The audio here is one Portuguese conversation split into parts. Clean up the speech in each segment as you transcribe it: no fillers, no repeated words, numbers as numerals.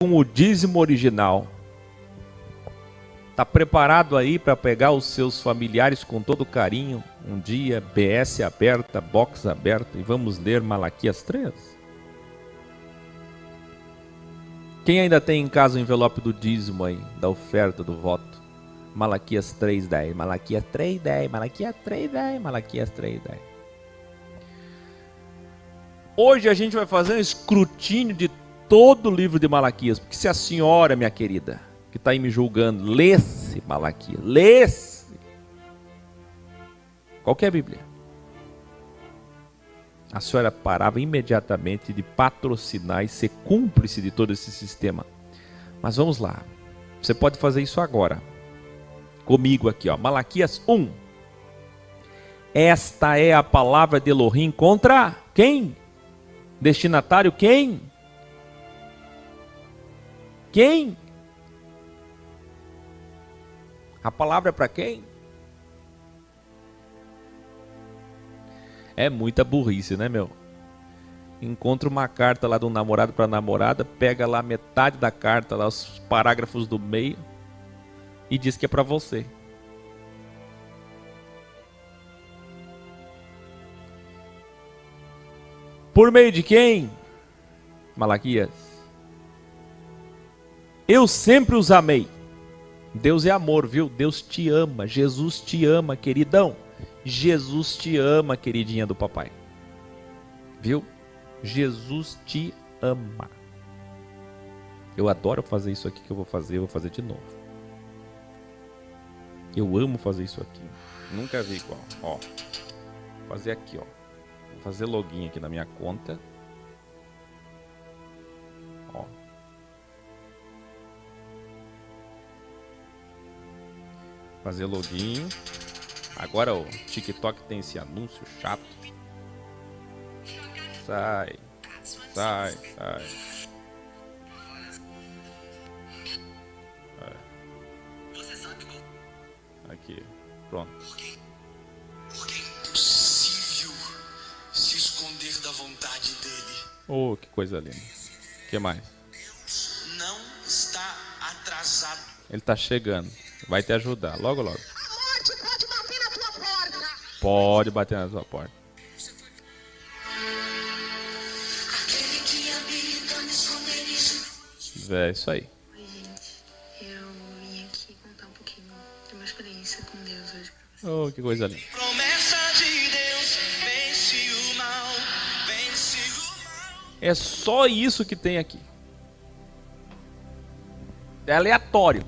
com o dízimo original. Está preparado aí para pegar os seus familiares com todo carinho? Um dia, BS aberta, box aberta, e vamos ler Malaquias 3? Quem ainda tem em casa o envelope do dízimo aí, da oferta, do voto? Malaquias 3:10, Malaquias 3:10, Malaquias 3:10, Malaquias 3:10. Hoje a gente vai fazer um escrutínio de todo o livro de Malaquias, porque se a senhora, minha querida, que está aí me julgando, lesse Malaquias, lesse qualquer Bíblia, a senhora parava imediatamente de patrocinar e ser cúmplice de todo esse sistema. Mas vamos lá, você pode fazer isso agora, comigo aqui, ó. Malaquias 1. Esta é a palavra de Elohim contra quem? Destinatário quem? Quem? A palavra é para quem? É muita burrice, né, meu? Encontra uma carta lá de um namorado para namorada, pega lá metade da carta, lá os parágrafos do meio, e diz que é para você. Por meio de quem? Malaquias. Eu sempre os amei. Deus é amor, viu? Deus te ama, Jesus te ama, queridão. Jesus te ama, queridinha do papai. Viu? Jesus te ama. Eu adoro fazer isso aqui que eu vou fazer de novo. Eu amo fazer isso aqui. Nunca vi igual. Ó, vou fazer aqui, ó. Vou fazer login aqui na minha conta. Ó. Fazer login. Agora o TikTok tem esse anúncio chato. Sai. Sai, sai. Aqui, pronto. Porque é impossível se esconder da vontade dele. Oh, que coisa linda. O que mais? Deus não está atrasado. Ele está chegando. Vai te ajudar, logo, logo. A morte pode bater na tua porta. Pode bater na sua porta. Aquele que habita no esconderijo. É isso aí. Oi, gente. Eu vim aqui contar um pouquinho da minha experiência com Deus hoje pra vocês. Oh, que coisa linda. Promessa de Deus, vence o mal, vence o mal. É só isso que tem aqui. É aleatório.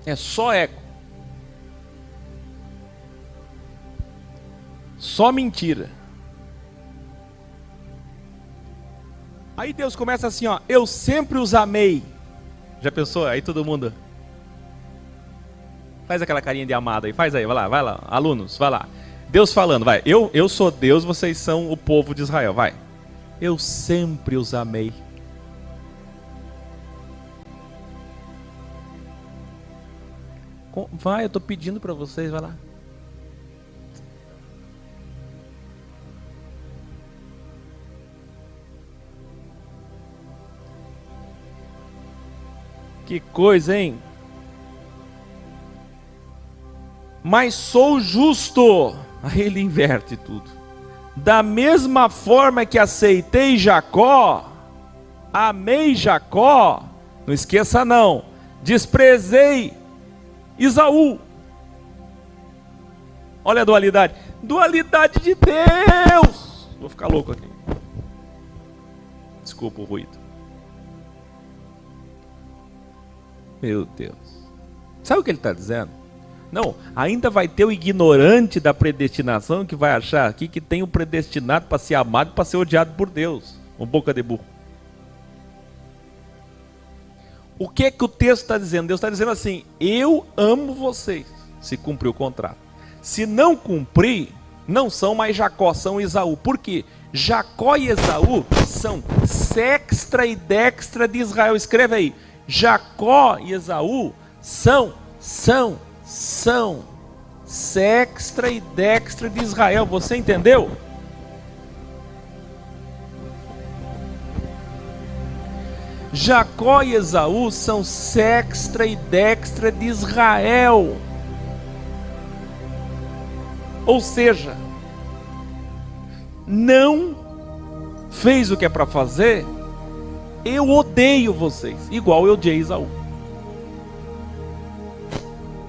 É só eco. Só mentira. Aí Deus começa assim, ó. Eu sempre os amei. Já pensou? Aí todo mundo faz aquela carinha de amado aí. Faz aí, vai lá. Alunos, vai lá. Deus falando, vai. Eu sou Deus, vocês são o povo de Israel, vai. Eu sempre os amei. Vai, eu tô pedindo para vocês, vai lá. Que coisa, hein? Mas sou justo. Aí ele inverte tudo. Da mesma forma que aceitei Jacó, amei Jacó, não esqueça não, desprezei Esaú. Olha a dualidade. Dualidade de Deus. Vou ficar louco aqui. Desculpa o ruído. Meu Deus. Sabe o que ele está dizendo? Não, ainda vai ter o ignorante da predestinação que vai achar aqui que tem o predestinado para ser amado e para ser odiado por Deus. Um boca de burro. O que é que o texto está dizendo? Deus está dizendo assim, eu amo vocês, se cumprir o contrato. Se não cumprir, não são mais Jacó, são Esaú. Por quê? Jacó e Esaú são sextra e dextra de Israel. Escreve aí. Jacó e Esaú são sextra e dextra de Israel. Você entendeu? Jacó e Esaú são sextra e dextra de Israel. Ou seja, não fez o que é para fazer, eu odeio vocês, igual eu odiei Esaú.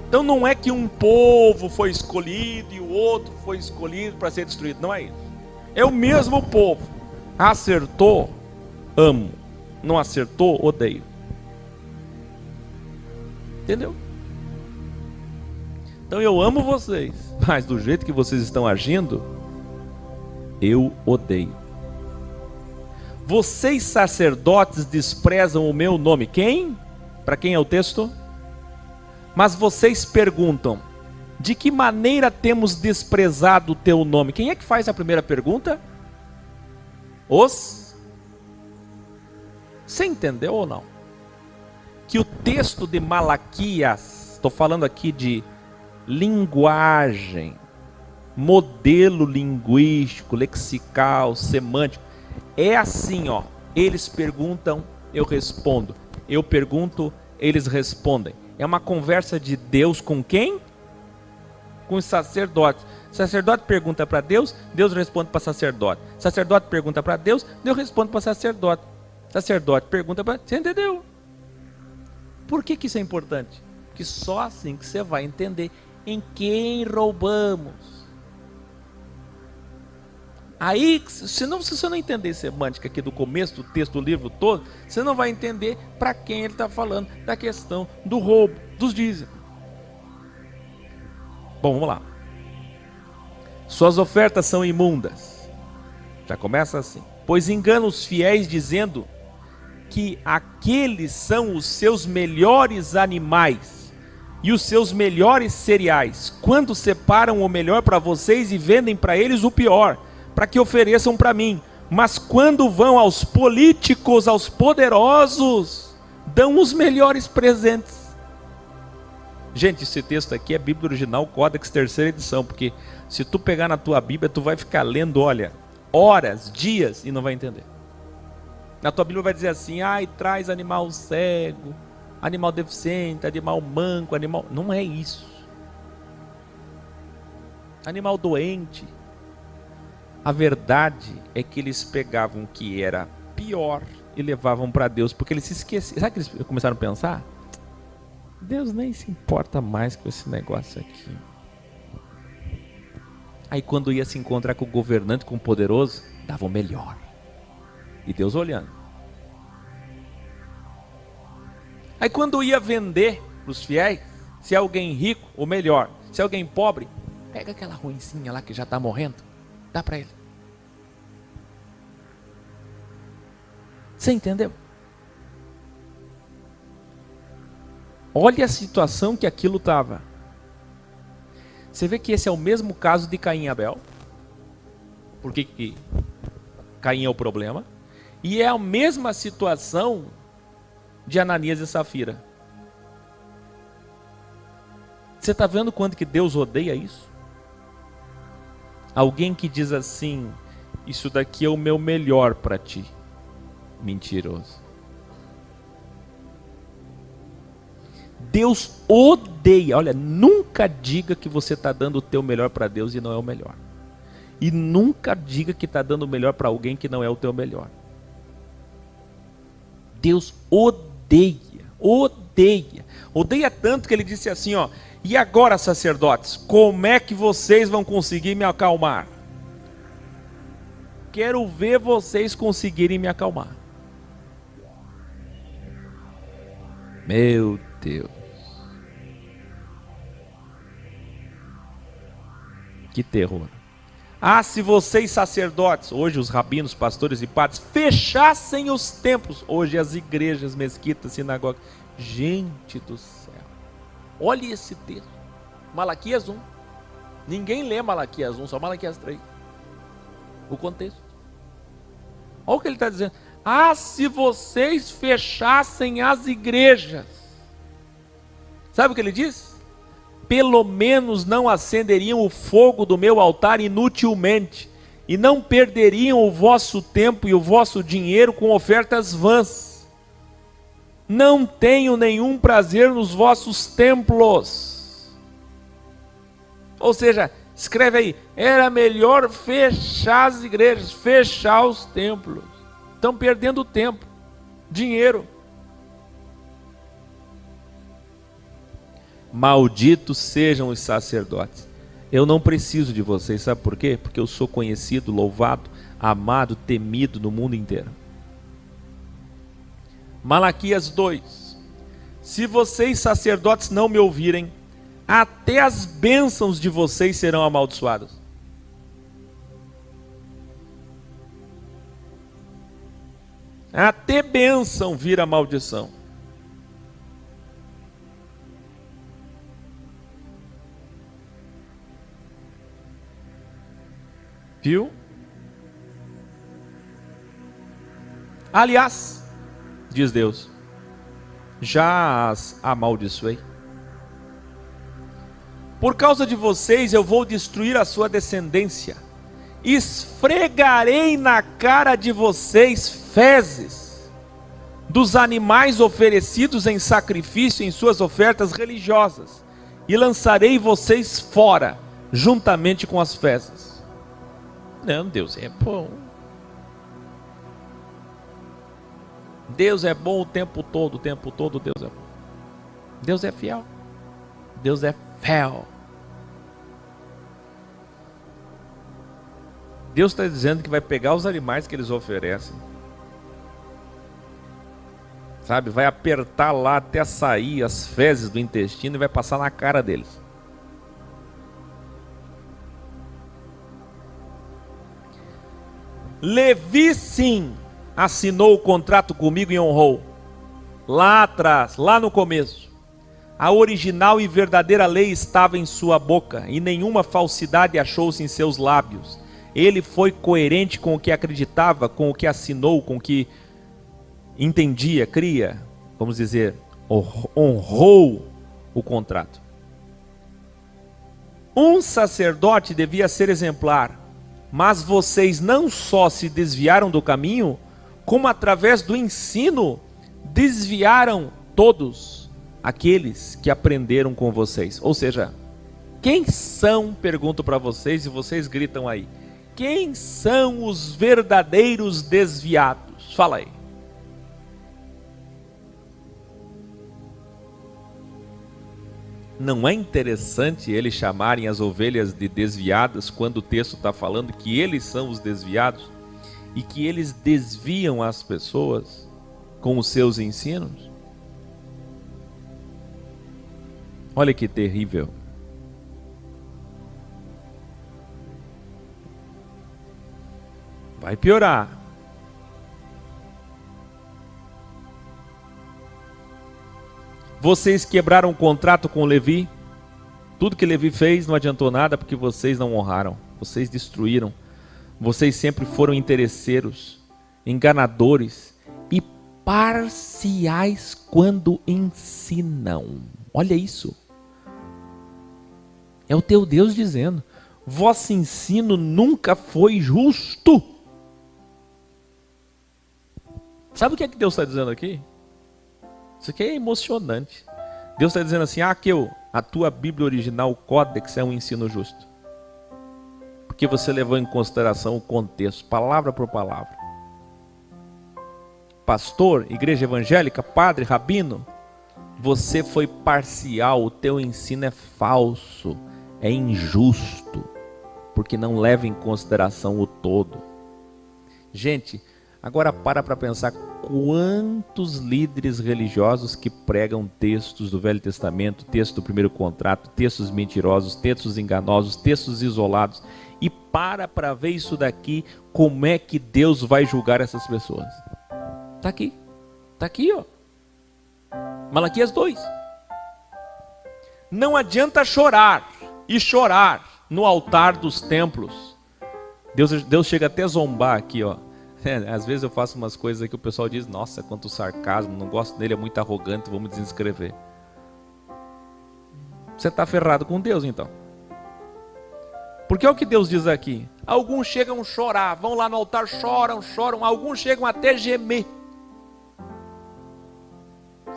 Então não é que um povo foi escolhido e o outro foi escolhido para ser destruído, não é isso. É o mesmo povo. Acertou, amo. Não acertou, odeio. Entendeu? Então eu amo vocês, mas do jeito que vocês estão agindo, eu odeio. Vocês sacerdotes desprezam o meu nome. Quem? Para quem é o texto? Mas vocês perguntam: de que maneira temos desprezado o teu nome? Quem é que faz a primeira pergunta? Você entendeu ou não? Que o texto de Malaquias, estou falando aqui de linguagem, modelo linguístico, lexical, semântico, é assim, ó. Eles perguntam, eu respondo. Eu pergunto, eles respondem. É uma conversa de Deus com quem? Com os sacerdotes. O sacerdote pergunta para Deus, Deus responde para o sacerdote. O sacerdote pergunta para Deus, Deus responde para o sacerdote. O sacerdote pergunta para... Você entendeu? Por que isso é importante? Porque só assim que você vai entender em quem roubamos. Aí, se você não entender semântica aqui do começo do texto do livro todo, você não vai entender para quem ele está falando da questão do roubo, dos dízimos. Bom, vamos lá. Suas ofertas são imundas. Já começa assim. Pois engana os fiéis dizendo que aqueles são os seus melhores animais e os seus melhores cereais, quando separam o melhor para vocês e vendem para eles o pior, para que ofereçam para mim. Mas quando vão aos políticos, aos poderosos, dão os melhores presentes. Gente, esse texto aqui é Bíblia Original, Códex, terceira edição, porque se tu pegar na tua Bíblia, tu vai ficar lendo, olha, horas, dias e não vai entender. Na tua Bíblia vai dizer assim: ai, traz animal cego, animal deficiente, animal manco, animal... Não é isso. Animal doente. A verdade é que eles pegavam o que era pior e levavam para Deus, porque eles se esqueciam. Sabe que eles começaram a pensar? Deus nem se importa mais com esse negócio aqui. Aí quando ia se encontrar com o governante, com o poderoso, dava o melhor. E Deus olhando. Aí quando ia vender para os fiéis, se é alguém rico, o melhor. Se é alguém pobre, pega aquela ruinzinha lá que já está morrendo, dá para ele. Você entendeu? Olha a situação que aquilo estava. Você vê que esse é o mesmo caso de Caim e Abel. Por que Caim é o problema? E é a mesma situação de Ananias e Safira. Você está vendo quanto que Deus odeia isso? Alguém que diz assim: isso daqui é o meu melhor para ti. Mentiroso. Deus odeia. Olha, nunca diga que você está dando o teu melhor para Deus e não é o melhor. E nunca diga que está dando o melhor para alguém que não é o teu melhor. Deus odeia, odeia. Odeia tanto que ele disse assim, ó: e agora, sacerdotes, como é que vocês vão conseguir me acalmar? Quero ver vocês conseguirem me acalmar. Meu Deus. Que terror. Ah, se vocês sacerdotes, hoje os rabinos, pastores e padres, fechassem os templos, hoje as igrejas, mesquitas, sinagogas. Gente do céu. Olha esse texto. Malaquias 1. Ninguém lê Malaquias 1, só Malaquias 3. O contexto. Olha o que ele está dizendo. Ah, se vocês fechassem as igrejas. Sabe o que ele diz? Pelo menos não acenderiam o fogo do meu altar inutilmente, e não perderiam o vosso tempo e o vosso dinheiro com ofertas vãs. não tenho nenhum prazer nos vossos templos. Ou seja, escreve aí, era melhor fechar as igrejas, fechar os templos. Estão perdendo tempo, dinheiro. Malditos sejam os sacerdotes. Eu não preciso de vocês, sabe por quê? Porque eu sou conhecido, louvado, amado, temido no mundo inteiro. Malaquias 2. Se vocês sacerdotes não me ouvirem, até as bênçãos de vocês serão amaldiçoadas. Até bênção vira maldição. Viu? Aliás, diz Deus, já as amaldiçoei. Por causa de vocês eu vou destruir a sua descendência. Esfregarei na cara de vocês fezes dos animais oferecidos em sacrifício em suas ofertas religiosas. E lançarei vocês fora, juntamente com as fezes. Não, Deus é bom. Deus é bom o tempo todo Deus é bom. Deus é fiel. Deus é fiel. Deus está dizendo que vai pegar os animais que eles oferecem, sabe, vai apertar lá até sair as fezes do intestino e vai passar na cara deles. Levi sim assinou o contrato comigo e honrou. Lá atrás, lá no começo, a original e verdadeira lei estava em sua boca e nenhuma falsidade achou-se em seus lábios. Ele foi coerente com o que acreditava, com o que assinou, com o que entendia, cria, vamos dizer, honrou o contrato. Um sacerdote devia ser exemplar, mas vocês não só se desviaram do caminho, como através do ensino desviaram todos aqueles que aprenderam com vocês. Ou seja, quem são, pergunto para vocês e vocês gritam aí, quem são os verdadeiros desviados? Fala aí. Não é interessante eles chamarem as ovelhas de desviadas quando o texto está falando que eles são os desviados e que eles desviam as pessoas com os seus ensinos? Olha que terrível. Vai piorar. Vocês quebraram o contrato com Levi. Tudo que Levi fez não adiantou nada porque vocês não honraram. Vocês destruíram. Vocês sempre foram interesseiros, enganadores e parciais quando ensinam. Olha isso. É o teu Deus dizendo: vosso ensino nunca foi justo. Sabe o que é que Deus está dizendo aqui? Isso aqui é emocionante. Deus está dizendo assim: a tua Bíblia original, o Códex, é um ensino justo. Porque você levou em consideração o contexto, palavra por palavra. Pastor, igreja evangélica, padre, rabino, você foi parcial, o teu ensino é falso, é injusto, porque não leva em consideração o todo. Gente, agora para pensar quantos líderes religiosos que pregam textos do Velho Testamento, texto do primeiro contrato, textos mentirosos, textos enganosos, textos isolados, e para ver isso daqui, como é que Deus vai julgar essas pessoas? Está aqui, ó. Malaquias 2. Não adianta chorar e chorar no altar dos templos. Deus chega até a zombar aqui, ó. Às vezes eu faço umas coisas que o pessoal diz: nossa, quanto sarcasmo, não gosto dele, é muito arrogante, vamos desinscrever. Você está ferrado com Deus então. Porque é o que Deus diz aqui. Alguns chegam a chorar, vão lá no altar, choram, alguns chegam até gemer.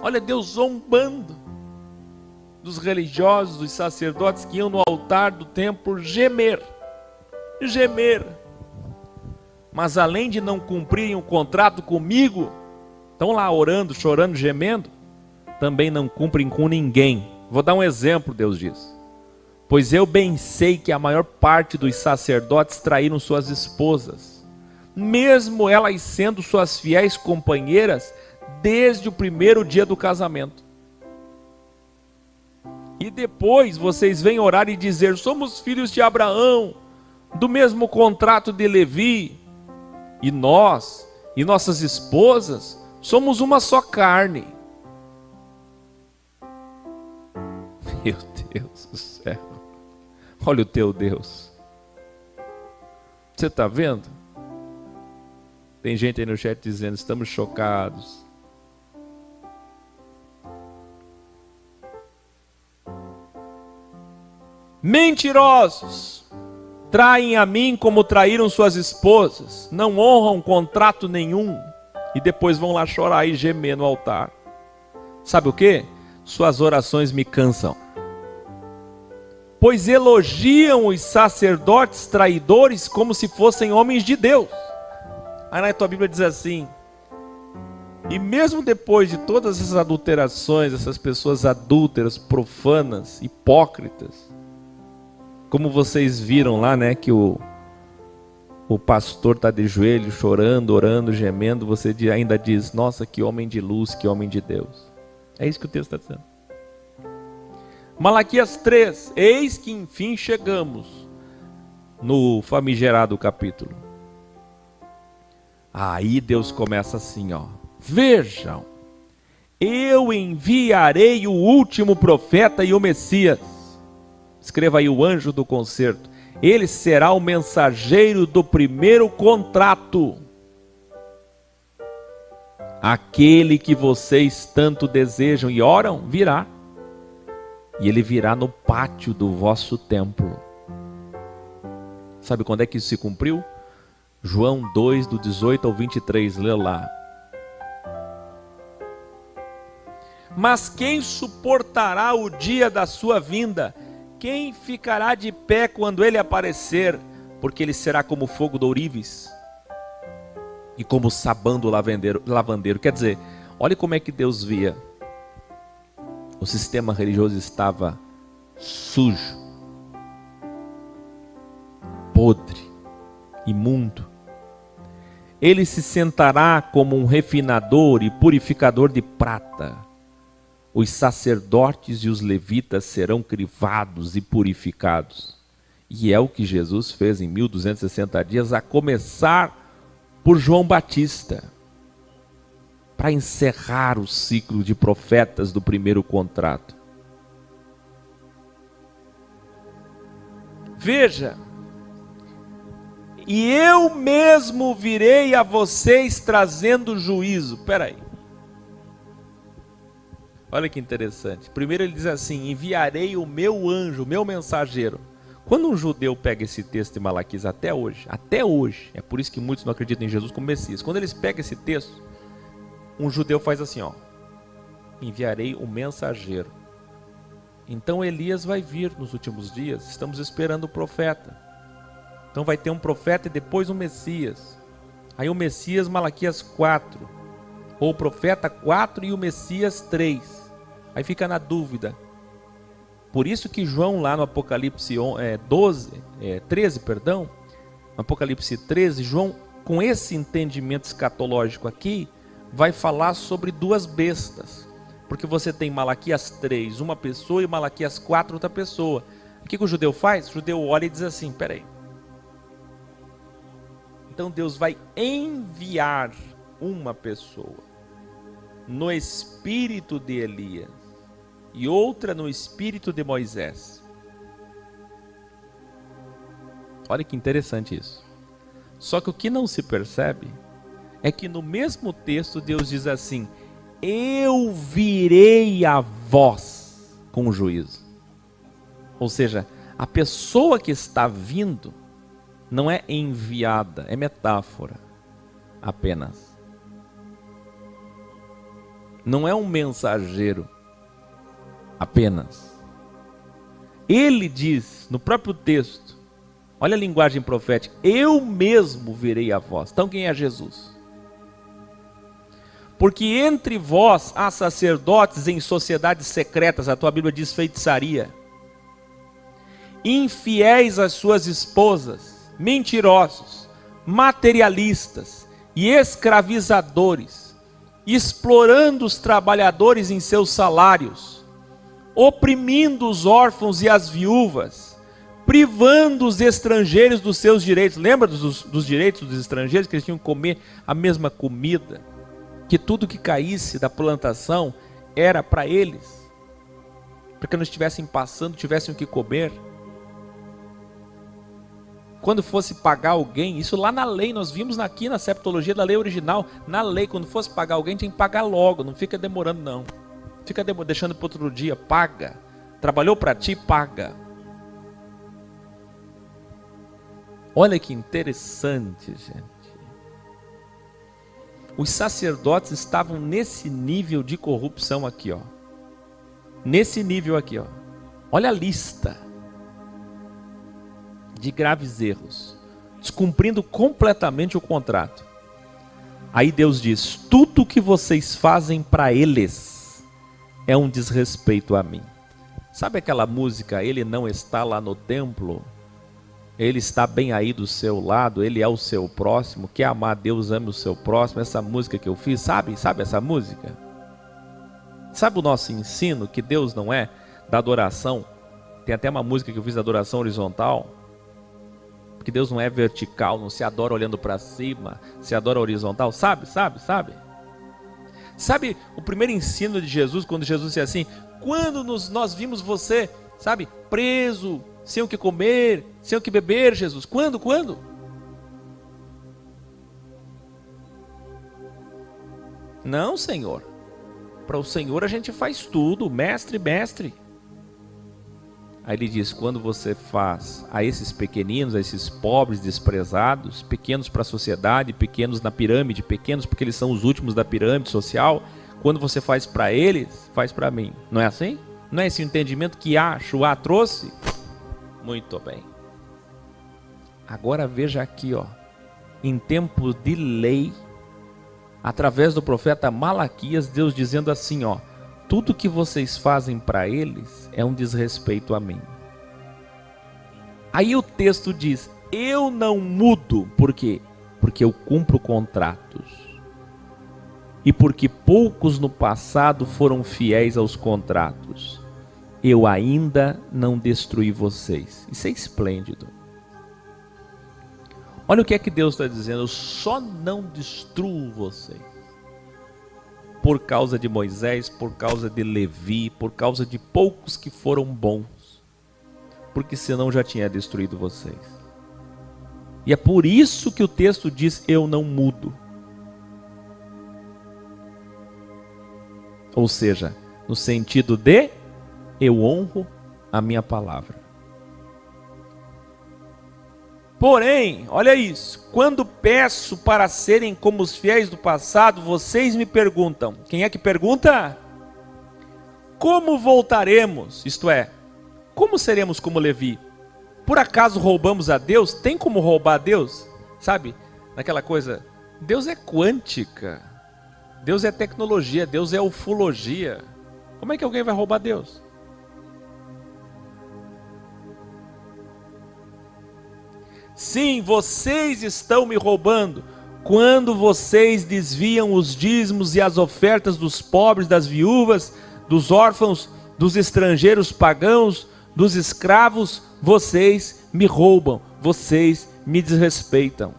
Olha Deus zombando dos religiosos, dos sacerdotes que iam no altar do templo gemer. Mas além de não cumprirem o contrato comigo, estão lá orando, chorando, gemendo, também não cumprem com ninguém. Vou dar um exemplo, Deus diz. Pois eu bem sei que a maior parte dos sacerdotes traíram suas esposas, mesmo elas sendo suas fiéis companheiras desde o primeiro dia do casamento. E depois vocês vêm orar e dizer: somos filhos de Abraão, do mesmo contrato de Levi, e nós e nossas esposas somos uma só carne. Meu Deus do céu, olha o teu Deus. Você está vendo? Tem gente aí no chat dizendo: estamos chocados. Mentirosos, traem a mim como traíram suas esposas, não honram contrato nenhum, e depois vão lá chorar e gemer no altar. Sabe o que? Suas orações me cansam. Pois elogiam os sacerdotes traidores como se fossem homens de Deus. Aí na tua Bíblia diz assim: e mesmo depois de todas essas adulterações, essas pessoas adúlteras, profanas, hipócritas, como vocês viram lá, né, que o pastor está de joelho, chorando, orando, gemendo, você ainda diz: nossa, que homem de luz, que homem de Deus. É isso que o texto está dizendo. Malaquias 3, eis que enfim chegamos no famigerado capítulo. Aí Deus começa assim, ó: vejam, eu enviarei o último profeta e o Messias. Escreva aí: o anjo do concerto. Ele será o mensageiro do primeiro contrato. Aquele que vocês tanto desejam e oram, virá. E ele virá no pátio do vosso templo. Sabe quando é que isso se cumpriu? João 2, do 18 ao 23, lê lá. Mas quem suportará o dia da sua vinda? Quem ficará de pé quando ele aparecer? Porque ele será como fogo do ourives e como sabão do lavandeiro. Quer dizer, olha como é que Deus via. O sistema religioso estava sujo, podre, imundo. Ele se sentará como um refinador e purificador de prata. Os sacerdotes e os levitas serão crivados e purificados. E é o que Jesus fez em 1260 dias, a começar por João Batista, para encerrar o ciclo de profetas do primeiro contrato. Veja, e eu mesmo virei a vocês trazendo juízo. Espera aí. Olha que interessante. Primeiro ele diz assim: enviarei o meu anjo, o meu mensageiro. Quando um judeu pega esse texto de Malaquias até hoje, é por isso que muitos não acreditam em Jesus como Messias. Quando eles pegam esse texto, um judeu faz assim, ó: enviarei o mensageiro. Então Elias vai vir nos últimos dias, estamos esperando o profeta. Então vai ter um profeta e depois um Messias. Aí o Messias, Malaquias 4, ou o profeta 4 e o Messias 3. Aí fica na dúvida. Por isso que João lá no Apocalipse 13, no Apocalipse 13, João, com esse entendimento escatológico aqui, vai falar sobre duas bestas. Porque você tem Malaquias 3, uma pessoa, e Malaquias 4, outra pessoa. O que o judeu faz? O judeu olha e diz assim: peraí. Então Deus vai enviar uma pessoa no espírito de Elias e outra no espírito de Moisés. Olha que interessante isso. Só que o que não se percebe é que no mesmo texto Deus diz assim: eu virei a vós com juízo. Ou seja, a pessoa que está vindo não é enviada, é metáfora apenas. não é um mensageiro apenas. Ele diz no próprio texto, olha a linguagem profética, eu mesmo virei a vós. Então quem é Jesus? Porque entre vós há sacerdotes em sociedades secretas, a tua Bíblia diz feitiçaria, infiéis às suas esposas, mentirosos, materialistas e escravizadores, explorando os trabalhadores em seus salários, oprimindo os órfãos e as viúvas, privando os estrangeiros dos seus direitos. Lembra dos direitos dos estrangeiros, que eles tinham que comer a mesma comida, que tudo que caísse da plantação era para eles, para que não estivessem passando, tivessem o que comer. Quando fosse pagar alguém, isso lá na lei, nós vimos aqui na septologia da lei original, na lei, quando fosse pagar alguém, tinha que pagar logo, não fica demorando não. Fica deixando para outro dia, paga. Trabalhou para ti, paga. Olha que interessante, gente. Os sacerdotes estavam nesse nível de corrupção aqui, ó. Nesse nível aqui, ó. Olha a lista de graves erros, descumprindo completamente o contrato. Aí Deus diz: tudo que vocês fazem para eles é um desrespeito a mim. Sabe aquela música, ele não está lá no templo, ele está bem aí do seu lado, ele é o seu próximo, quer amar a Deus, ame o seu próximo. Essa música que eu fiz, sabe essa música? Sabe o nosso ensino, que Deus não é da adoração? Tem até uma música que eu fiz da adoração horizontal, porque Deus não é vertical, não se adora olhando para cima, se adora horizontal. Sabe o primeiro ensino de Jesus, quando Jesus disse assim: quando nós vimos você, sabe, preso, sem o que comer, sem o que beber, Jesus. Quando? Não, Senhor. Para o Senhor a gente faz tudo, mestre. Aí ele diz: quando você faz a esses pequeninos, a esses pobres desprezados, pequenos para a sociedade, pequenos na pirâmide, pequenos porque eles são os últimos da pirâmide social, quando você faz para eles, faz para mim. Não é assim? Não é esse o entendimento que Yahshua trouxe? Muito bem. Agora veja aqui, ó, em tempos de lei, através do profeta Malaquias, Deus dizendo assim, ó: tudo que vocês fazem para eles é um desrespeito a mim. Aí o texto diz: eu não mudo. Por quê? Porque eu cumpro contratos. E porque poucos no passado foram fiéis aos contratos, eu ainda não destruí vocês. Isso é esplêndido. Olha o que é que Deus está dizendo: eu só não destruo vocês por causa de Moisés, por causa de Levi, por causa de poucos que foram bons, porque senão já tinha destruído vocês. E é por isso que o texto diz: eu não mudo. Ou seja, no sentido de eu honro a minha palavra. Porém, olha isso: quando peço para serem como os fiéis do passado, vocês me perguntam. Quem é que pergunta? Como voltaremos? Isto é, como seremos como Levi? Por acaso roubamos a Deus? Tem como roubar a Deus? Sabe, naquela coisa, Deus é quântica, Deus é tecnologia, Deus é ufologia. Como é que alguém vai roubar Deus? Sim, vocês estão me roubando quando vocês desviam os dízimos e as ofertas dos pobres, das viúvas, dos órfãos, dos estrangeiros pagãos, dos escravos. Vocês me roubam, vocês me desrespeitam.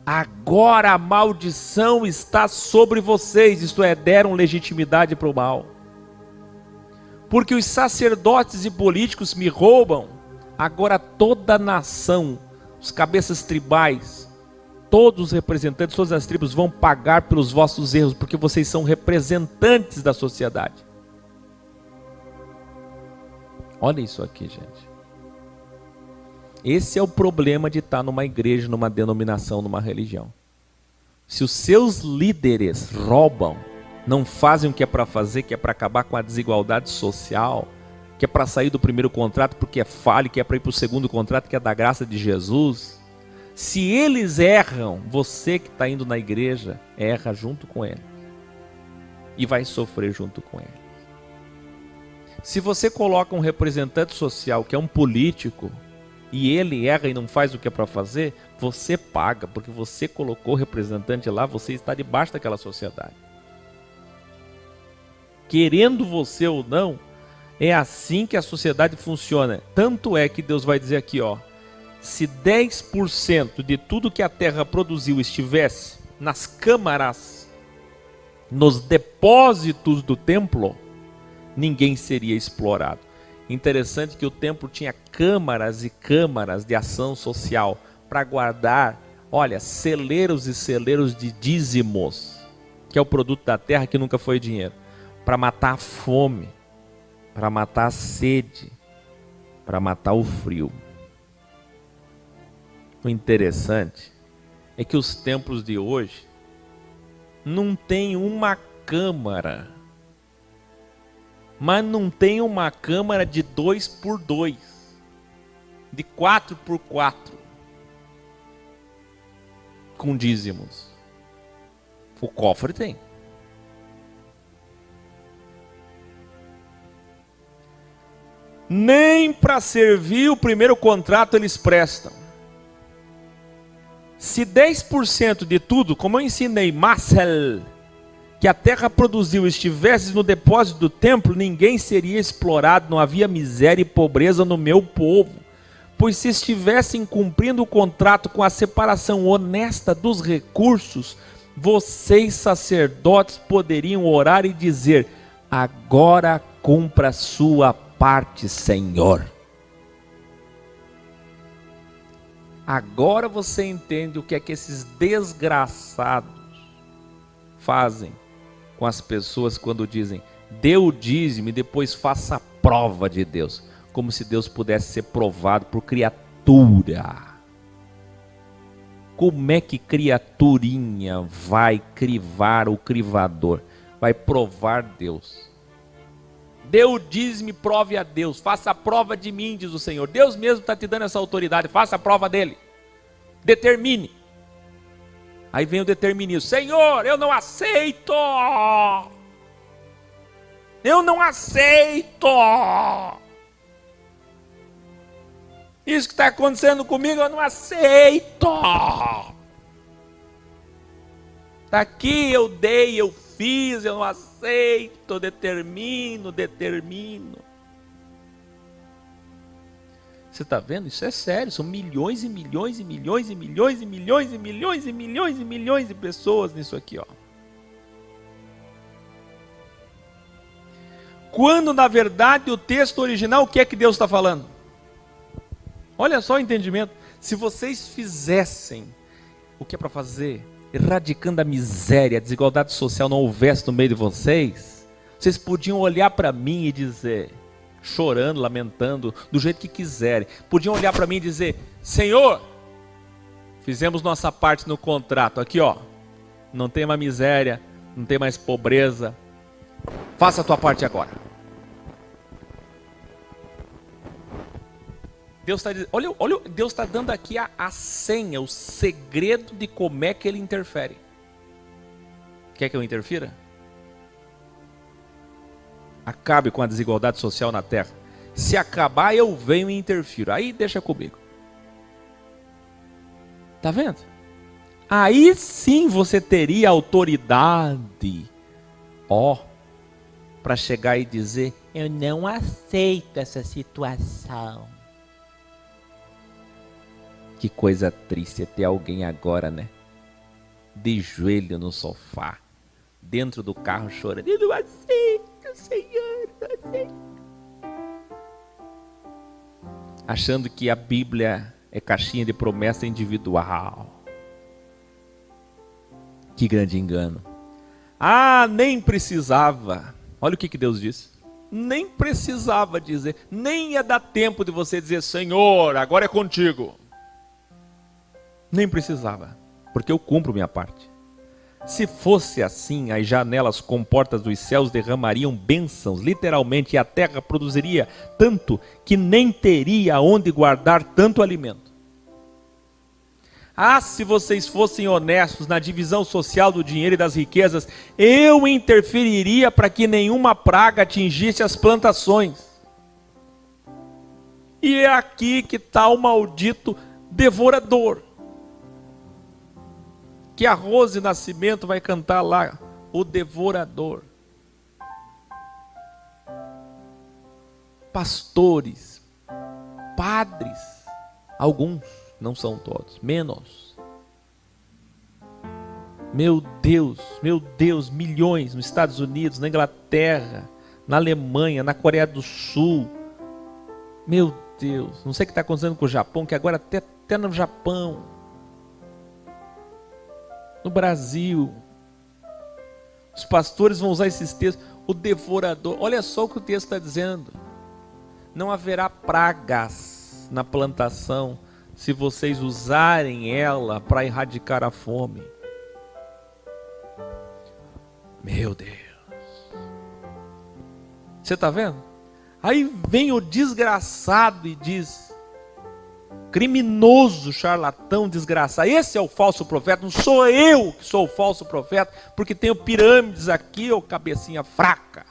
Agora a maldição está sobre vocês, isto é, deram legitimidade para o mal. Porque os sacerdotes e políticos me roubam, agora toda a nação, os cabeças tribais, todos os representantes, todas as tribos vão pagar pelos vossos erros, porque vocês são representantes da sociedade. Olha isso aqui, gente. Esse é o problema de estar numa igreja, numa denominação, numa religião. Se os seus líderes roubam, não fazem o que é para fazer, que é para acabar com a desigualdade social, que é para sair do primeiro contrato porque é falha, que é para ir para o segundo contrato, que é da graça de Jesus. Se eles erram, você que está indo na igreja, erra junto com ele. E vai sofrer junto com ele. Se você coloca um representante social que é um político, e ele erra e não faz o que é para fazer, você paga, porque você colocou o representante lá, você está debaixo daquela sociedade. Querendo você ou não, é assim que a sociedade funciona. Tanto é que Deus vai dizer aqui, ó, se 10% de tudo que a terra produziu estivesse nas câmaras, nos depósitos do templo, ninguém seria explorado. Interessante que o templo tinha câmaras e câmaras de ação social para guardar, olha, celeiros e celeiros de dízimos, que é o produto da terra que nunca foi dinheiro, para matar a fome, para matar a sede, para matar o frio. O interessante é que os templos de hoje não tem uma câmara, mas não tem uma câmara de 2x2, de 4x4, com dízimos. O cofre tem. Nem para servir o primeiro contrato eles prestam. Se 10% de tudo, como eu ensinei, Marcel, que a terra produziu, estivesse no depósito do templo, ninguém seria explorado, não havia miséria e pobreza no meu povo. Pois se estivessem cumprindo o contrato com a separação honesta dos recursos, vocês sacerdotes poderiam orar e dizer, agora cumpra a sua parte, Senhor. Agora você entende o que é que esses desgraçados fazem com as pessoas quando dizem, dê o dízimo e depois faça a prova de Deus. Como se Deus pudesse ser provado por criatura. Como é que criaturinha vai crivar o crivador? Vai provar Deus. Dê o dízimo e prove a Deus. Faça a prova de mim, diz o Senhor. Deus mesmo está te dando essa autoridade. Faça a prova dele. Determine. Aí vem o determinismo. Senhor, eu não aceito. Eu não aceito. Isso que está acontecendo comigo, eu não aceito. Está aqui, eu dei, eu fiz, eu não aceito, determino. Você está vendo? Isso é sério, são milhões e milhões e milhões e milhões e milhões e milhões e milhões e milhões de pessoas nisso aqui, ó. Quando na verdade o texto original, o que é que Deus está falando? Olha só o entendimento. Se vocês fizessem o que é para fazer, erradicando a miséria, a desigualdade social não houvesse no meio de vocês, vocês podiam olhar para mim e dizer, chorando, lamentando, do jeito que quiserem, podiam olhar para mim e dizer, Senhor, fizemos nossa parte no contrato, aqui ó, não tem mais miséria, não tem mais pobreza, faça a tua parte agora. Deus está dizendo, olha, Deus está dando aqui a senha, o segredo de como é que ele interfere. Quer que eu interfira? Acabe com a desigualdade social na terra. Se acabar, eu venho e interfiro. Aí deixa comigo. Tá vendo? Aí sim você teria autoridade, ó, para chegar e dizer, eu não aceito essa situação. Que coisa triste é ter alguém agora, né? De joelho no sofá, dentro do carro chorando. Eu não aceito, Senhor, não aceito. Achando que a Bíblia é caixinha de promessa individual. Que grande engano. Ah, nem precisava. Olha o que Deus disse. Nem precisava dizer, nem ia dar tempo de você dizer, Senhor, agora é contigo. Nem precisava, porque eu cumpro minha parte. Se fosse assim, as janelas com portas dos céus derramariam bênçãos, literalmente, e a terra produziria tanto que nem teria onde guardar tanto alimento. Ah, se vocês fossem honestos na divisão social do dinheiro e das riquezas, eu interferiria para que nenhuma praga atingisse as plantações. E é aqui que está o maldito devorador. Que a Rose Nascimento vai cantar lá, o devorador. Pastores, padres, alguns, não são todos, menos. Meu Deus, milhões nos Estados Unidos, na Inglaterra, na Alemanha, na Coreia do Sul. Meu Deus, não sei o que está acontecendo com o Japão, que agora até no Japão, no Brasil, os pastores vão usar esses textos, o devorador. Olha só o que o texto está dizendo. Não haverá pragas na plantação se vocês usarem ela para erradicar a fome. Meu Deus. Você está vendo? Aí vem o desgraçado e diz, criminoso, charlatão, desgraçado, esse é o falso profeta, não sou eu que sou o falso profeta, porque tenho pirâmides aqui, ou cabecinha fraca.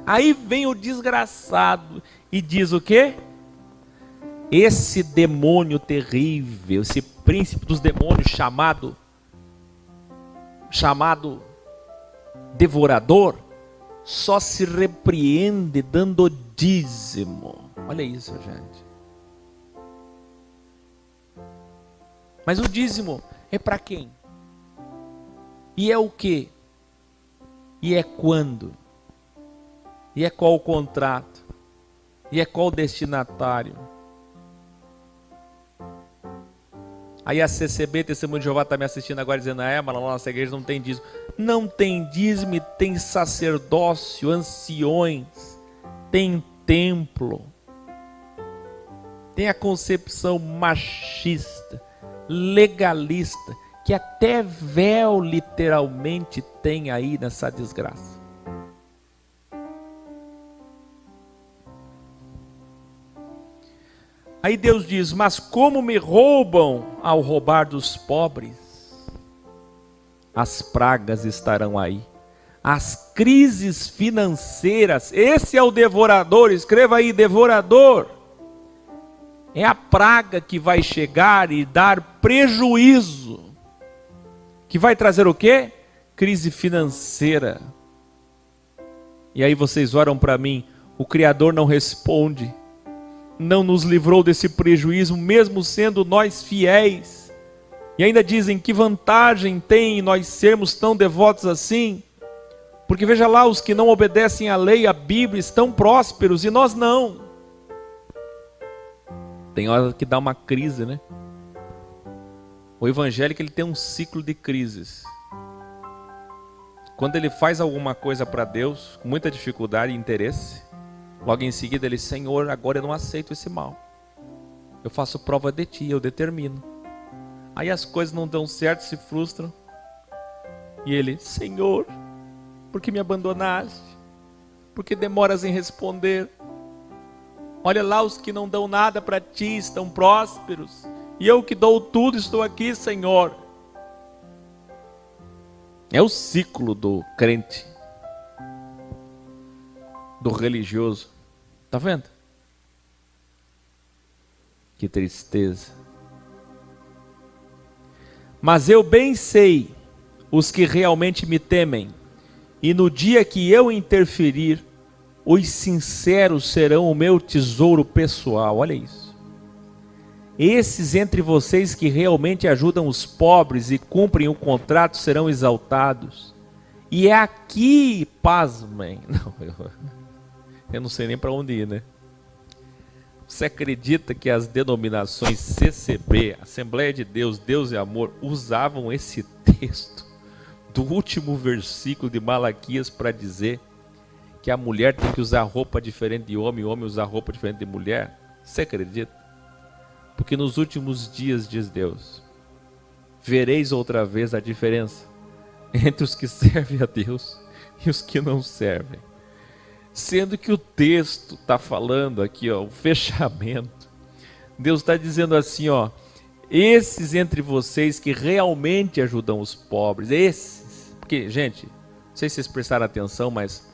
Aí vem o desgraçado e diz o quê? Esse demônio terrível, esse príncipe dos demônios chamado devorador, só se repreende dando dízimo. Olha isso, gente. Mas o dízimo é para quem? E é o quê? E é quando? E é qual o contrato? E é qual o destinatário? Aí a CCB, Testemunho de Jeová, está me assistindo agora dizendo, mas na nossa igreja não tem dízimo. Não tem dízimo, tem sacerdócio, anciões, tem templo, tem a concepção machista, legalista, que até véu literalmente tem aí nessa desgraça. Aí Deus diz, mas como me roubam ao roubar dos pobres, as pragas estarão aí, as crises financeiras, esse é o devorador, escreva aí, devorador, é a praga que vai chegar e dar prejuízo, que vai trazer o quê? Crise financeira. E aí vocês oram para mim, o Criador não responde, não nos livrou desse prejuízo, mesmo sendo nós fiéis. E ainda dizem, que vantagem tem nós sermos tão devotos assim? Porque veja lá, os que não obedecem à lei, à Bíblia, estão prósperos e nós não. Tem hora que dá uma crise, né? O evangélico, ele tem um ciclo de crises. Quando ele faz alguma coisa para Deus, com muita dificuldade e interesse, logo em seguida ele, Senhor, agora eu não aceito esse mal. Eu faço prova de ti, eu determino. Aí as coisas não dão certo, se frustram. E ele, Senhor, por que me abandonaste? Por que demoras em responder? Olha lá, os que não dão nada para ti estão prósperos. E eu que dou tudo estou aqui, Senhor. É o ciclo do crente, do religioso. Está vendo? Que tristeza. Mas eu bem sei os que realmente me temem, e no dia que eu interferir, os sinceros serão o meu tesouro pessoal. Olha isso. Esses entre vocês que realmente ajudam os pobres e cumprem o contrato serão exaltados. E é aqui, pasmem. Não, eu não sei nem para onde ir, né? Você acredita que as denominações CCB, Assembleia de Deus, Deus e Amor, usavam esse texto do último versículo de Malaquias para dizer que a mulher tem que usar roupa diferente de homem e o homem usar roupa diferente de mulher? Você acredita? Porque nos últimos dias, diz Deus, vereis outra vez a diferença entre os que servem a Deus e os que não servem. Sendo que o texto está falando aqui, ó, o fechamento. Deus está dizendo assim, ó, esses entre vocês que realmente ajudam os pobres, esses, porque, gente, não sei se vocês prestaram atenção, mas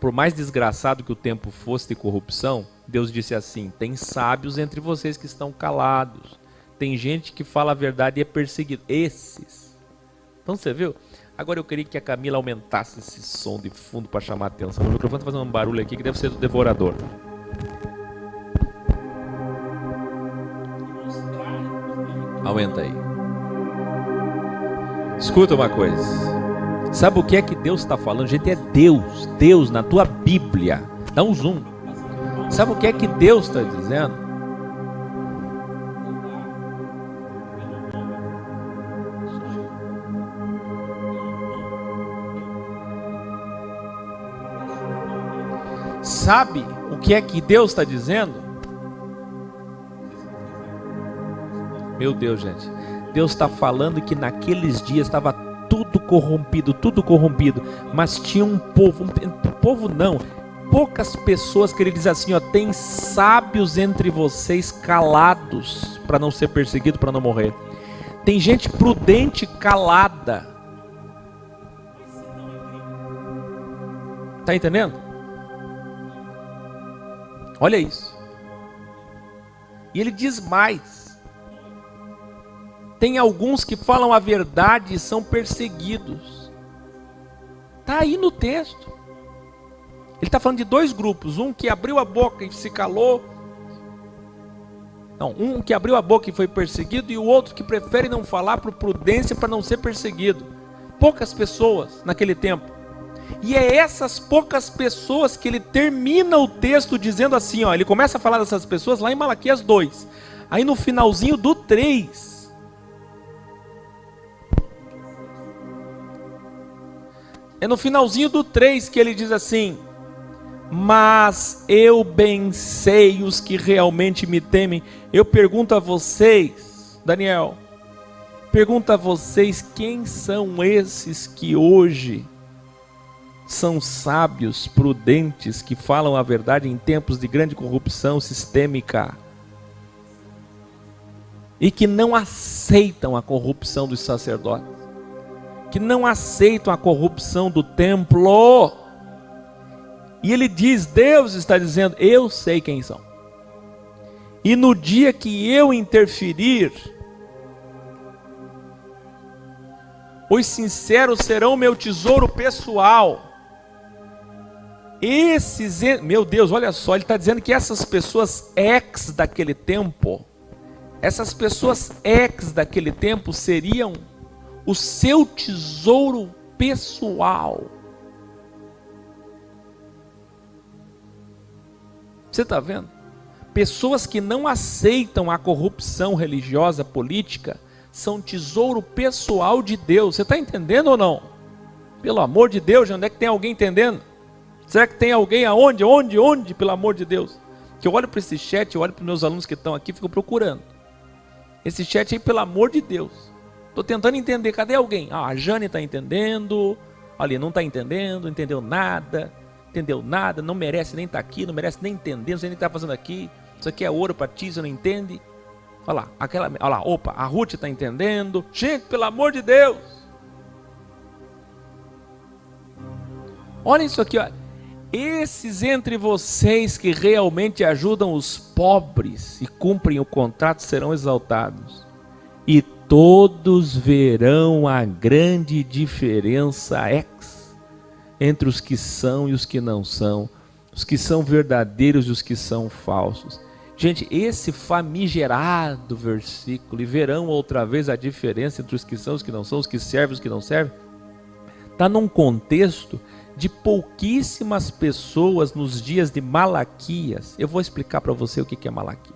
por mais desgraçado que o tempo fosse de corrupção, Deus disse assim, tem sábios entre vocês que estão calados, tem gente que fala a verdade e é perseguido, esses. Então você viu? Agora eu queria que a Camila aumentasse esse som de fundo para chamar a atenção. O microfone está fazendo um barulho aqui que deve ser do devorador. Aumenta aí. Escuta uma coisa. Sabe o que é que Deus está falando? Gente, é Deus. Deus na tua Bíblia. Dá um zoom. Sabe o que é que Deus está dizendo? Sabe o que é que Deus está dizendo? Meu Deus, gente. Deus está falando que naqueles dias estava tudo corrompido. Mas tinha um povo não, poucas pessoas que ele diz assim, ó, tem sábios entre vocês calados para não ser perseguido, para não morrer. Tem gente prudente calada. Tá entendendo? Olha isso. E ele diz mais. Tem alguns que falam a verdade e são perseguidos. Está aí no texto. Ele está falando de dois grupos. Um que abriu a boca e se calou. Não, um que abriu a boca e foi perseguido. E o outro que prefere não falar por prudência para não ser perseguido. Poucas pessoas naquele tempo. E é essas poucas pessoas que ele termina o texto dizendo assim, ó, ele começa a falar dessas pessoas lá em Malaquias 2. Aí no finalzinho do 3. É no finalzinho do 3 que ele diz assim, mas eu bem sei os que realmente me temem. Eu pergunto a vocês, Daniel, pergunto a vocês, quem são esses que hoje são sábios, prudentes, que falam a verdade em tempos de grande corrupção sistêmica e que não aceitam a corrupção dos sacerdotes, que não aceitam a corrupção do templo? E ele diz, Deus está dizendo, eu sei quem são. E no dia que eu interferir, os sinceros serão meu tesouro pessoal. Esses, meu Deus, olha só, ele está dizendo que essas pessoas ex daquele tempo, seriam o seu tesouro pessoal. Você está vendo? Pessoas que não aceitam a corrupção religiosa, política, são tesouro pessoal de Deus. Você está entendendo ou não? Pelo amor de Deus, onde é que tem alguém entendendo? Será que tem alguém aonde? Onde, pelo amor de Deus? Que eu olho para esse chat, eu olho para os meus alunos que estão aqui, fico procurando. Esse chat aí, pelo amor de Deus. Estou tentando entender, cadê alguém? Ah, a Jane está entendendo, olha, não está entendendo, entendeu nada, não merece nem estar aqui, não merece nem entender, não sei nem o que está fazendo aqui. Isso aqui é ouro para ti, você não entende? Olha lá, opa, a Ruth está entendendo. Gente, pelo amor de Deus. Olha isso aqui, ó. Esses entre vocês que realmente ajudam os pobres e cumprem o contrato serão exaltados. E todos verão a grande diferença entre os que são e os que não são, os que são verdadeiros e os que são falsos. Gente, esse famigerado versículo, e verão outra vez a diferença entre os que são e os que não são, os que servem e os que não servem, está num contexto de pouquíssimas pessoas nos dias de Malaquias. Eu vou explicar para você o que é Malaquias.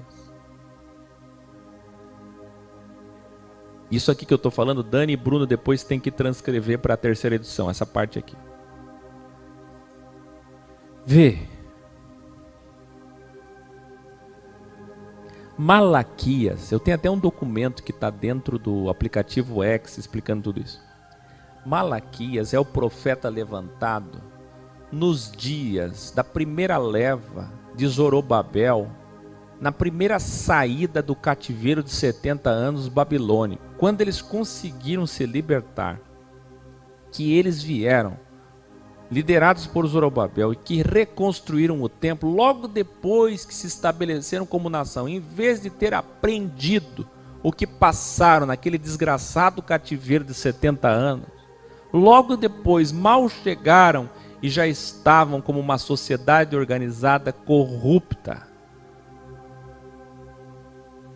Isso aqui que eu estou falando, Dani e Bruno depois tem que transcrever para a terceira edição, essa parte aqui. Vê. Malaquias, eu tenho até um documento que está dentro do aplicativo X explicando tudo isso. Malaquias é o profeta levantado nos dias da primeira leva de Zorobabel, na primeira saída do cativeiro de 70 anos babilônico, quando eles conseguiram se libertar, que eles vieram, liderados por Zorobabel, e que reconstruíram o templo logo depois que se estabeleceram como nação, em vez de ter aprendido o que passaram naquele desgraçado cativeiro de 70 anos, logo depois mal chegaram e já estavam como uma sociedade organizada corrupta.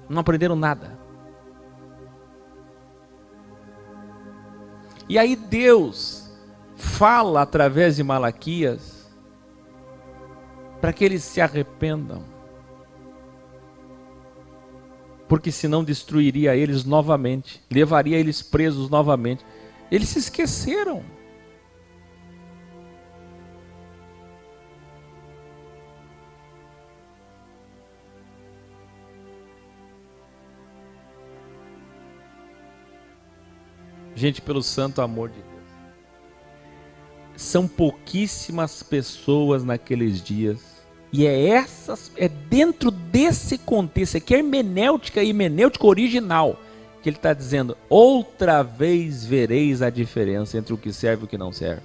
Não aprenderam nada. E aí Deus fala através de Malaquias para que eles se arrependam, porque senão destruiria eles novamente, levaria eles presos novamente. Eles se esqueceram. Gente, pelo santo amor de Deus, são pouquíssimas pessoas naqueles dias, e é dentro desse contexto, aqui é hermenêutica original, que ele está dizendo: outra vez vereis a diferença entre o que serve e o que não serve.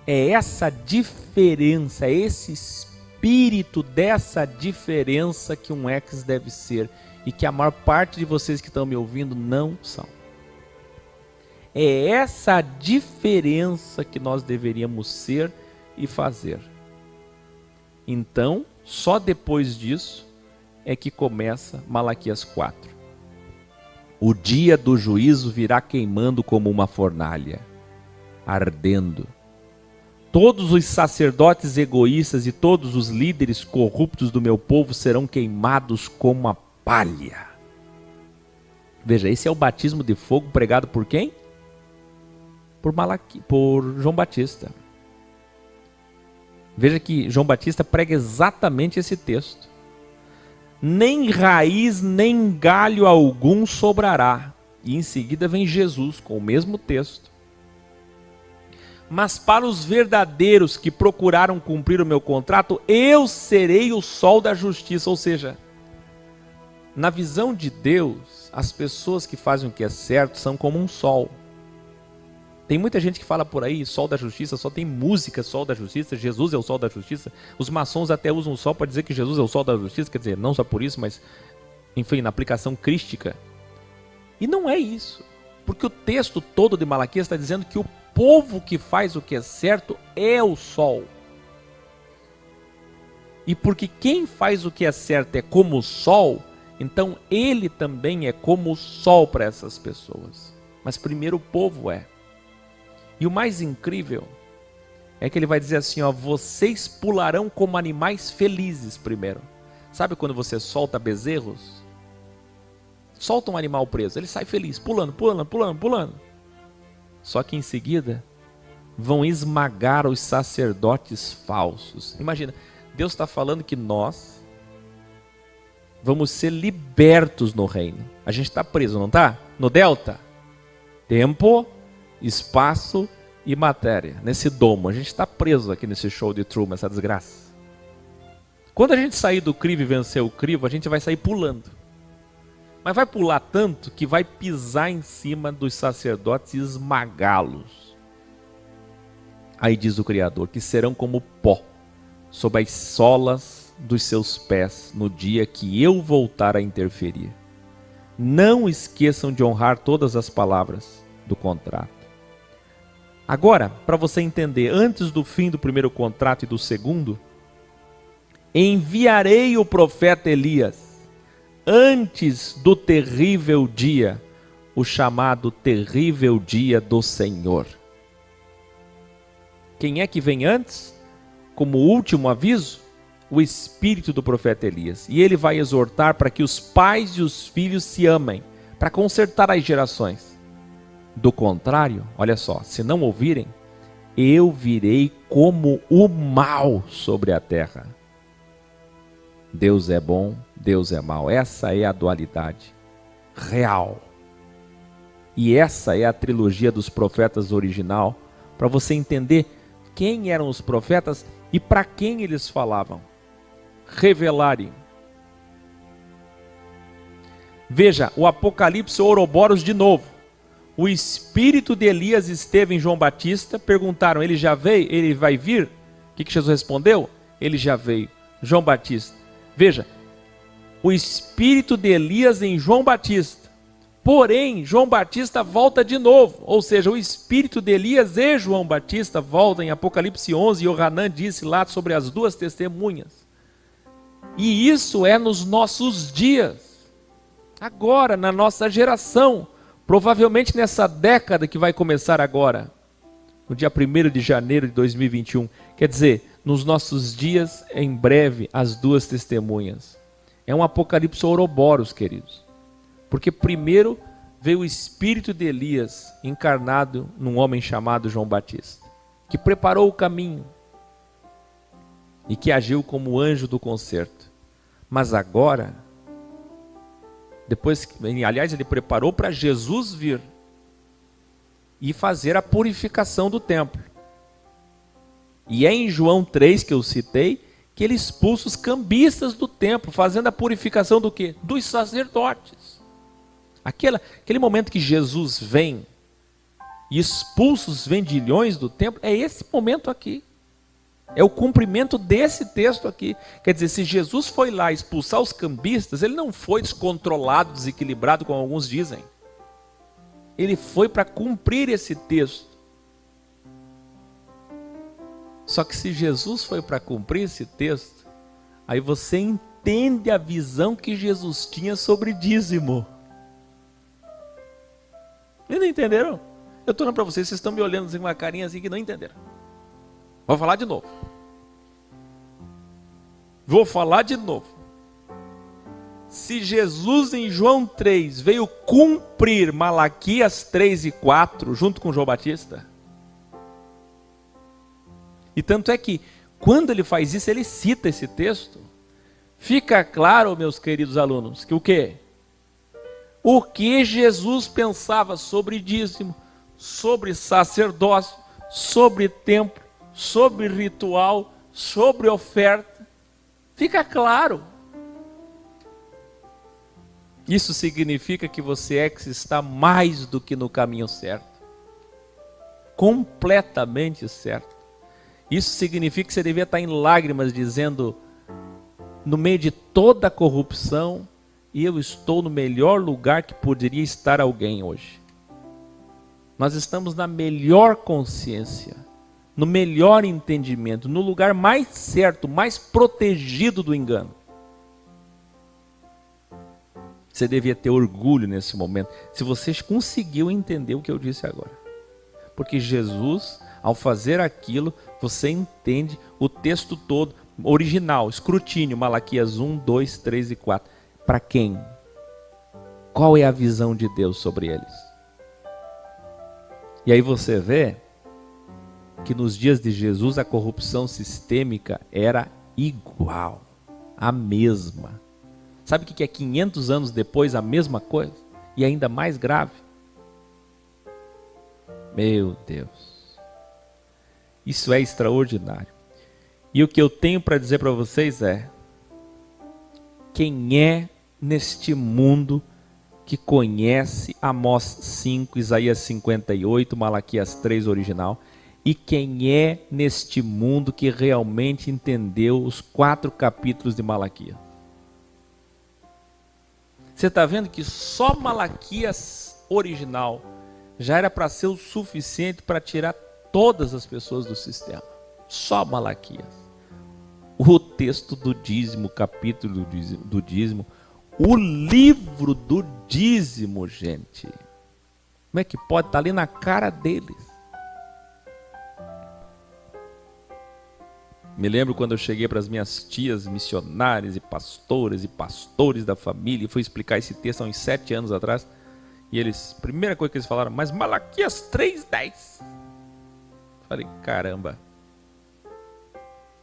É essa diferença, esse espírito dessa diferença que um ex deve ser, e que a maior parte de vocês que estão me ouvindo não são. É essa diferença que nós deveríamos ser e fazer. Então, só depois disso é que começa Malaquias 4. O dia do juízo virá queimando como uma fornalha, ardendo. Todos os sacerdotes egoístas e todos os líderes corruptos do meu povo serão queimados como a palha. Veja, esse é o batismo de fogo pregado por quem? Por João Batista. Veja que João Batista prega exatamente esse texto. Nem raiz nem galho algum sobrará. E em seguida vem Jesus com o mesmo texto. Mas para os verdadeiros que procuraram cumprir o meu contrato, eu serei o sol da justiça. Ou seja, na visão de Deus, as pessoas que fazem o que é certo são como um sol. Tem muita gente que fala por aí, sol da justiça, só tem música sol da justiça, Jesus é o sol da justiça. Os maçons até usam o sol para dizer que Jesus é o sol da justiça, quer dizer, não só por isso, mas, enfim, na aplicação crística. E não é isso, porque o texto todo de Malaquias está dizendo que o povo que faz o que é certo é o sol. E porque quem faz o que é certo é como o sol, então ele também é como o sol para essas pessoas. Mas primeiro o povo é. E o mais incrível é que ele vai dizer assim, ó, vocês pularão como animais felizes primeiro. Sabe quando você solta bezerros? Solta um animal preso, ele sai feliz, pulando, pulando, pulando, pulando. Só que em seguida vão esmagar os sacerdotes falsos. Imagina, Deus está falando que nós vamos ser libertos no reino. A gente está preso, não está? No delta. Tempo, espaço e matéria, nesse domo. A gente está preso aqui nesse show de Truman, essa desgraça. Quando a gente sair do crivo e vencer o crivo, a gente vai sair pulando. Mas vai pular tanto que vai pisar em cima dos sacerdotes e esmagá-los. Aí diz o Criador, que serão como pó, sob as solas dos seus pés, no dia que eu voltar a interferir. Não esqueçam de honrar todas as palavras do contrato. Agora, para você entender, antes do fim do primeiro contrato e do segundo, enviarei o profeta Elias, antes do terrível dia, o chamado terrível dia do Senhor. Quem é que vem antes? Como último aviso, o espírito do profeta Elias. E ele vai exortar para que os pais e os filhos se amem, para consertar as gerações. Do contrário, olha só, se não ouvirem, eu virei como o mal sobre a terra. Deus é bom, Deus é mau. Essa é a dualidade real. E essa é a trilogia dos profetas original, para você entender quem eram os profetas e para quem eles falavam. Revelarem. Veja, o Apocalipse Ouroboros de novo. O espírito de Elias esteve em João Batista. Perguntaram, ele já veio? Ele vai vir? O que Jesus respondeu? Ele já veio. João Batista. Veja, o espírito de Elias em João Batista. Porém, João Batista volta de novo. Ou seja, o espírito de Elias e João Batista voltam em Apocalipse 11. E Yohanan disse lá sobre as duas testemunhas. E isso é nos nossos dias. Agora, na nossa geração. Provavelmente nessa década que vai começar agora. No dia 1º de janeiro de 2021. Quer dizer, nos nossos dias, em breve, as duas testemunhas. É um Apocalipse Ouroboros, queridos. Porque primeiro veio o espírito de Elias encarnado num homem chamado João Batista, que preparou o caminho e que agiu como anjo do concerto. Mas agora, depois, aliás, ele preparou para Jesus vir e fazer a purificação do templo. E é em João 3 que eu citei que ele expulsa os cambistas do templo, fazendo a purificação do quê? Dos sacerdotes. Aquele momento que Jesus vem e expulsa os vendilhões do templo, é esse momento aqui. É o cumprimento desse texto aqui. Quer dizer, se Jesus foi lá expulsar os cambistas, ele não foi descontrolado, desequilibrado, como alguns dizem. Ele foi para cumprir esse texto. Só que se Jesus foi para cumprir esse texto, aí você entende a visão que Jesus tinha sobre dízimo. Eles não entenderam? Eu estou falando para vocês estão me olhando assim com uma carinha assim que não entenderam. Vou falar de novo. Se Jesus em João 3 veio cumprir Malaquias 3 e 4 junto com João Batista. E tanto é que quando ele faz isso, ele cita esse texto. Fica claro, meus queridos alunos, que o quê? O que Jesus pensava sobre dízimo, sobre sacerdócio, sobre templo, sobre ritual, sobre oferta, fica claro. Isso significa que você está mais do que no caminho certo. Completamente certo. Isso significa que você devia estar em lágrimas dizendo, no meio de toda a corrupção, eu estou no melhor lugar que poderia estar alguém hoje. Nós estamos na melhor consciência, no melhor entendimento, no lugar mais certo, mais protegido do engano. Você devia ter orgulho nesse momento, se você conseguiu entender o que eu disse agora. Porque Jesus, ao fazer aquilo, você entende o texto todo, original, escrutínio, Malaquias 1, 2, 3 e 4. Para quem? Qual é a visão de Deus sobre eles? E aí você vê que nos dias de Jesus a corrupção sistêmica era igual, a mesma. Sabe o que é 500 anos depois a mesma coisa? E ainda mais grave? Meu Deus. Isso é extraordinário. E o que eu tenho para dizer para vocês é: quem é neste mundo que conhece Amós 5, Isaías 58, Malaquias 3 original, e quem é neste mundo que realmente entendeu os 4 capítulos de Malaquias? Você está vendo que só Malaquias original já era para ser o suficiente para tirar todas as pessoas do sistema. Só Malaquias. O texto do dízimo, o capítulo do dízimo, o livro do dízimo, gente. Como é que pode estar ali na cara deles? Me lembro quando eu cheguei para as minhas tias missionárias e pastoras e pastores da família e fui explicar esse texto há uns 7 anos atrás. E eles, primeira coisa que eles falaram, mas Malaquias 3:10. Falei, caramba.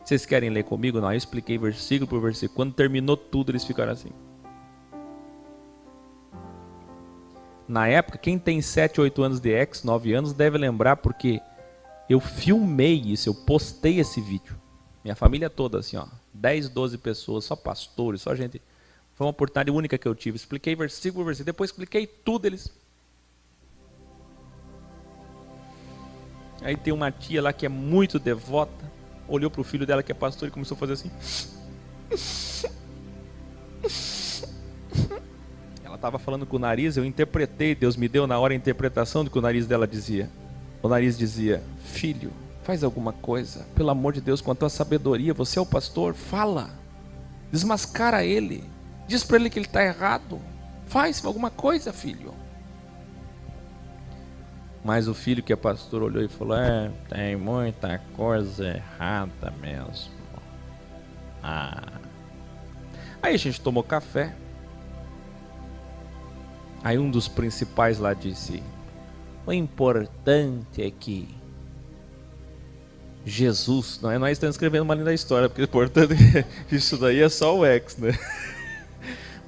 Vocês querem ler comigo? Não, eu expliquei versículo por versículo. Quando terminou tudo, eles ficaram assim. Na época, quem tem 7, 8 anos de ex, 9 anos, deve lembrar porque eu filmei isso, eu postei esse vídeo. Minha família toda assim, ó, 10, 12 pessoas, só pastores, só gente. Foi uma oportunidade única que eu tive. Expliquei versículo por versículo, depois expliquei tudo, eles... Aí tem uma tia lá que é muito devota, olhou para o filho dela que é pastor e começou a fazer assim. Ela estava falando com o nariz, eu interpretei, Deus me deu na hora a interpretação do que o nariz dela dizia. O nariz dizia: filho, faz alguma coisa, pelo amor de Deus, com a tua sabedoria, você é o pastor, fala, desmascara ele, diz para ele que ele está errado, faz alguma coisa, filho. Mas o filho que é pastor olhou e falou: tem muita coisa errada mesmo. Aí a gente tomou café. Aí um dos principais lá disse: o importante é que Jesus, não é? Nós estamos escrevendo uma linda história, porque o importante isso daí é só o ex, né?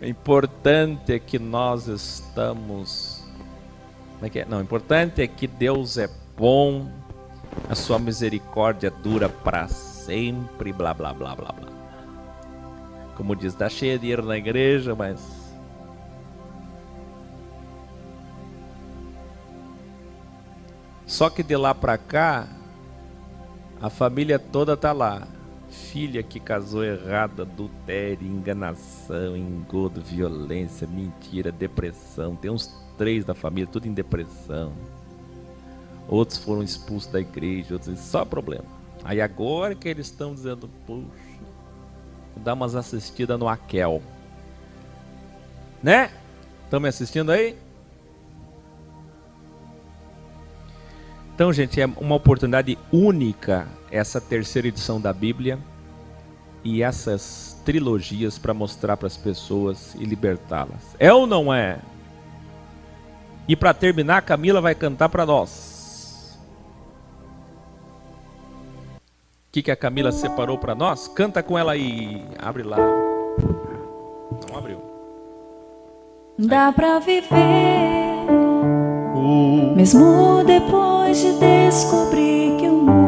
O importante é que nós estamos... Como é que é? Não, o importante é que Deus é bom, a sua misericórdia dura para sempre, blá blá blá blá blá. Como diz, tá cheio de dinheiro na igreja, mas... Só que de lá para cá, a família toda tá lá. Filha que casou errado, adultério, enganação, engodo, violência, mentira, depressão. Tem uns 3 da família, tudo em depressão. Outros foram expulsos da igreja, outros... Só problema. Aí agora que eles estão dizendo: puxa, vou dar umas assistidas no Aquel. Né? Estão me assistindo aí? Então, gente, é uma oportunidade única essa terceira edição da Bíblia e essas trilogias para mostrar para as pessoas e libertá-las. É ou não é? E para terminar, a Camila vai cantar para nós. O que a Camila separou para nós? Canta com ela aí. Abre lá. Não abriu. Dá pra viver, mesmo depois de descobrir que o mundo